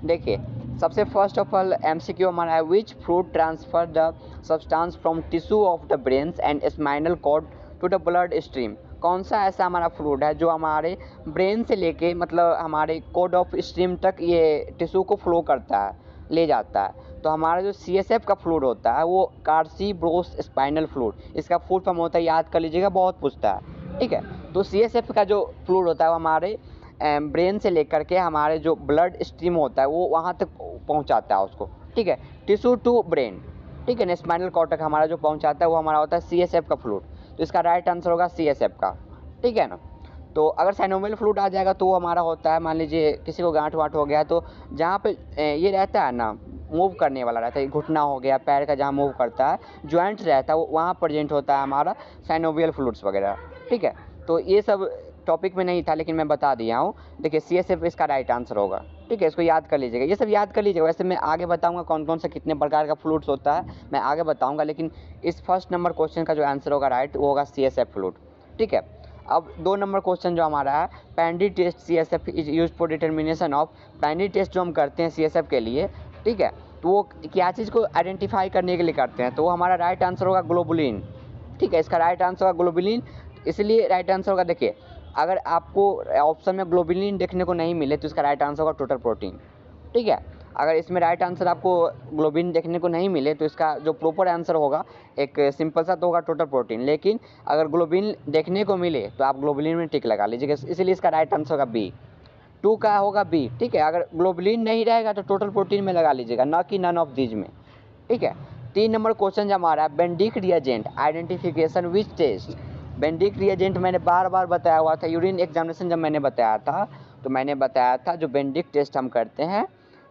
देखिए, सबसे first of all MCQ हमारा है, which fruit transfer the substance from tissue of the brains and spinal cord to the blood stream. कौन सा ऐसा हमारा फ्रूट है जो हमारे ब्रेन से लेके मतलब हमारे कॉर्ड ऑफ स्ट्रीम तक ये टिश्यू को फ्लो करता है, ले जाता है। तो हमारा जो सीएसएफ का फ्लूइड होता है वो कार्सिब्रोस स्पाइनल फ्लूइड, इसका फुल फॉर्म होता है, याद कर लीजिएगा, बहुत पूछता है। ठीक है, तो सीएसएफ का जो फ्लूइड होता है वो हमारे ब्रेन से लेकर के हमारे जो ब्लड स्ट्रीम होता है वो वहाँ तक पहुँचाता है उसको। ठीक है, टिश्यू टू ब्रेन, ठीक है ना, स्पाइनल कॉर्ड तक हमारा जो पहुँचाता है वो हमारा होता है सीएसएफ का फ्लूइड। तो इसका राइट आंसर होगा सीएसएफ का। ठीक है ना। तो अगर साइनोवियल फ्लूइड आ जाएगा तो वो हमारा होता है, मान लीजिए किसी को गांठ वाँठ हो गया तो जहाँ पे ये रहता है ना, मूव करने वाला रहता है, घुटना हो गया, पैर का जहाँ मूव करता है, जॉइंट रहता है, वो वहाँ प्रेजेंट होता है हमारा साइनोवियल फ्लूइड्स वगैरह। ठीक है, तो ये सब टॉपिक में नहीं था लेकिन मैं बता दिया हूँ। देखिए सीएसएफ इसका राइट आंसर होगा। ठीक है, इसको याद कर लीजिएगा, ये सब याद कर लीजिएगा। वैसे मैं आगे बताऊंगा कौन कौन सा कितने प्रकार का फ्लूइड्स होता है, मैं आगे बताऊंगा, लेकिन इस फर्स्ट नंबर क्वेश्चन का जो आंसर होगा राइट वो होगा सीएसएफ फ्लूइड। ठीक है, अब 2 नंबर क्वेश्चन जो हमारा है, Pandy test CSF is used for determination of. Pandy test जो हम करते हैं सीएसएफ के लिए, ठीक है, तो वो क्या चीज़ को आइडेंटिफाई करने के लिए करते हैं, तो वो हमारा राइट आंसर होगा ग्लोबुलिन। ठीक है, इसका राइट आंसर होगा ग्लोबुलिन, इसलिए राइट आंसर होगा, देखिए अगर आपको ऑप्शन में ग्लोबुलिन देखने को नहीं मिले तो इसका राइट आंसर होगा टोटल प्रोटीन। ठीक है, अगर इसमें राइट आंसर आपको ग्लोबिन देखने को नहीं मिले तो इसका जो प्रॉपर आंसर होगा एक सिंपल सा तो होगा टोटल प्रोटीन, लेकिन अगर ग्लोबिन देखने को मिले तो आप ग्लोबुलिन में टिक लगा लीजिएगा, इसलिए इसका राइट आंसर होगा बी। 2 का होगा बी। ठीक है, अगर ग्लोबुलिन नहीं रहेगा तो टोटल प्रोटीन में लगा लीजिएगा, ना कि नन ऑफ दीज में। ठीक है, 3 नंबर क्वेश्चन जो हमारा है, Benedict reagent identification which test. Benedict reagent मैंने बार बार बताया हुआ था, यूरिन एग्जामिनेशन जब मैंने बताया था तो मैंने बताया था जो बेंडिक टेस्ट हम करते हैं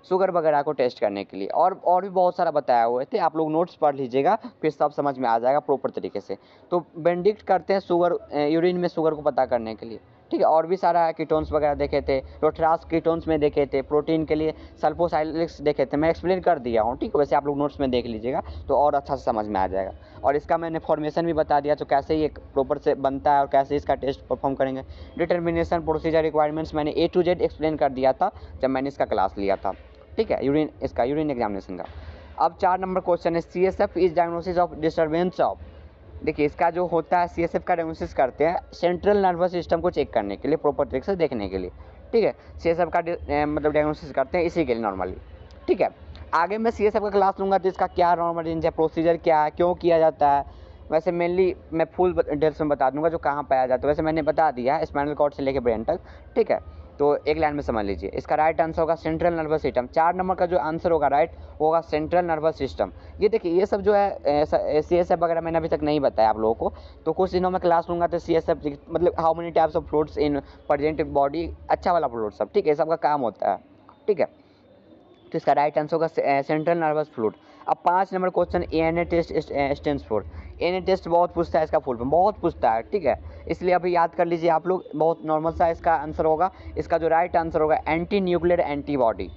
शुगर वगैरह को टेस्ट करने के लिए, और भी बहुत सारा बताया हुए थे, आप लोग नोट्स पढ़ लीजिएगा फिर सब समझ में आ जाएगा प्रॉपर तरीके से। तो बेंडिक्ट करते हैं शुगर, यूरिन में शुगर को पता करने के लिए। ठीक है, और भी सारा कीटोन्स वगैरह देखे थे, रोट्रास कीटोन्स में देखे थे, प्रोटीन के लिए सल्फोसाइलिक्स देखे थे, मैं एक्सप्लेन कर दिया हूँ। ठीक है, वैसे आप लोग नोट्स में देख लीजिएगा तो और अच्छा से समझ में आ जाएगा। और इसका मैंने फॉर्मेशन भी बता दिया, तो कैसे ये प्रॉपर से बनता है और कैसे इसका टेस्ट परफॉर्म करेंगे। डिटर्मिनेशन, प्रोसीजर, रिक्वायरमेंट्स मैंने A to Z एक्सप्लेन कर दिया था जब मैंने इसका क्लास लिया था। ठीक है, यूरिन एग्जामिनेशन का। अब 4 नंबर क्वेश्चन है, CSF is diagnosis of disturbance of. देखिए इसका जो होता है सीएसएफ का डायग्नोसिस करते हैं सेंट्रल नर्वस सिस्टम को चेक करने के लिए, प्रॉपर तरीके से देखने के लिए। ठीक है, सीएसएफ का मतलब डायग्नोसिस करते हैं इसी के लिए नॉर्मली। ठीक है, आगे मैं सीएसएफ का क्लास लूँगा तो इसका क्या नॉर्मल रेंज है, प्रोसीजर क्या है, क्यों किया जाता है, वैसे मेनली मैं फुल डिटेल्स में बता दूंगा जो कहाँ पाया जाता है। वैसे मैंने बता दिया है स्पाइनल कॉर्ड से लेकर ब्रेन तक। ठीक है, तो एक लाइन में समझ लीजिए, इसका राइट आंसर होगा सेंट्रल नर्वस सिस्टम। 4 नंबर का जो आंसर होगा राइट वो होगा सेंट्रल नर्वस सिस्टम। ये देखिए ये सब जो है सीएसएफ वगैरह मैंने अभी तक नहीं बताया आप लोगों को, तो कुछ दिनों में क्लास लूँगा तो सीएसएफ मतलब how many types of fluids in present body, अच्छा वाला फ्लूइड सब। ठीक है, सबका काम होता है। ठीक है, तो इसका राइट आंसर होगा सेंट्रल नर्वस फ्लूइड। अब 5 number question, ANA test stands for. ANA test बहुत पूछता है, इसका फुल फॉर्म बहुत पूछता है। ठीक है, इसलिए अभी याद कर लीजिए आप लोग, बहुत नॉर्मल सा इसका आंसर होगा। इसका जो राइट आंसर होगा एंटी न्यूक्लियर एंटीबॉडी।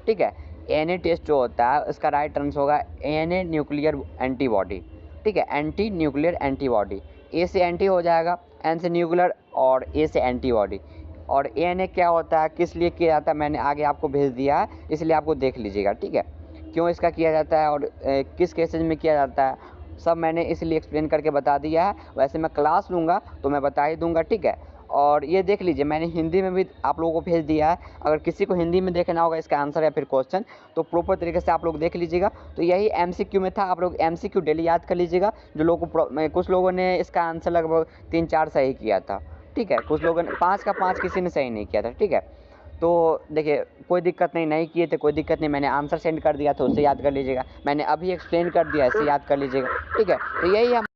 ठीक है, एएनए टेस्ट जो होता है इसका राइट आंसर होगा एएनए न्यूक्लियर एंटीबॉडी। ठीक है, एंटी न्यूक्लियर एंटीबॉडी, ए से एंटी हो जाएगा, एन से न्यूक्लियर और ए से एंटीबॉडी। और एएनए क्या होता है, किस लिए किया जाता है, मैंने आगे आपको भेज दिया है, इसलिए आपको देख लीजिएगा। ठीक है, क्यों इसका किया जाता है और किस केसेज में किया जाता है, सब मैंने इसलिए एक्सप्लेन करके बता दिया है। वैसे मैं क्लास लूँगा तो मैं बता ही दूँगा। ठीक है, और ये देख लीजिए मैंने हिंदी में भी आप लोगों को भेज दिया है, अगर किसी को हिंदी में देखना होगा इसका आंसर या फिर क्वेश्चन तो प्रॉपर तरीके से आप लोग देख लीजिएगा। तो यही एमसीक्यू में था, आप लोग एमसीक्यू डेली याद कर लीजिएगा। जो लोगों को कुछ लोगों ने इसका आंसर लगभग 3-4 सही किया था। ठीक है, कुछ लोगों ने 5 का 5 किसी ने सही नहीं किया था। ठीक है, तो देखिए कोई दिक्कत नहीं, नहीं किए थे कोई दिक्कत नहीं, मैंने आंसर सेंड कर दिया था उससे याद कर लीजिएगा, मैंने अभी एक्सप्लेन कर दिया इससे याद कर लीजिएगा। ठीक है, तो यही हम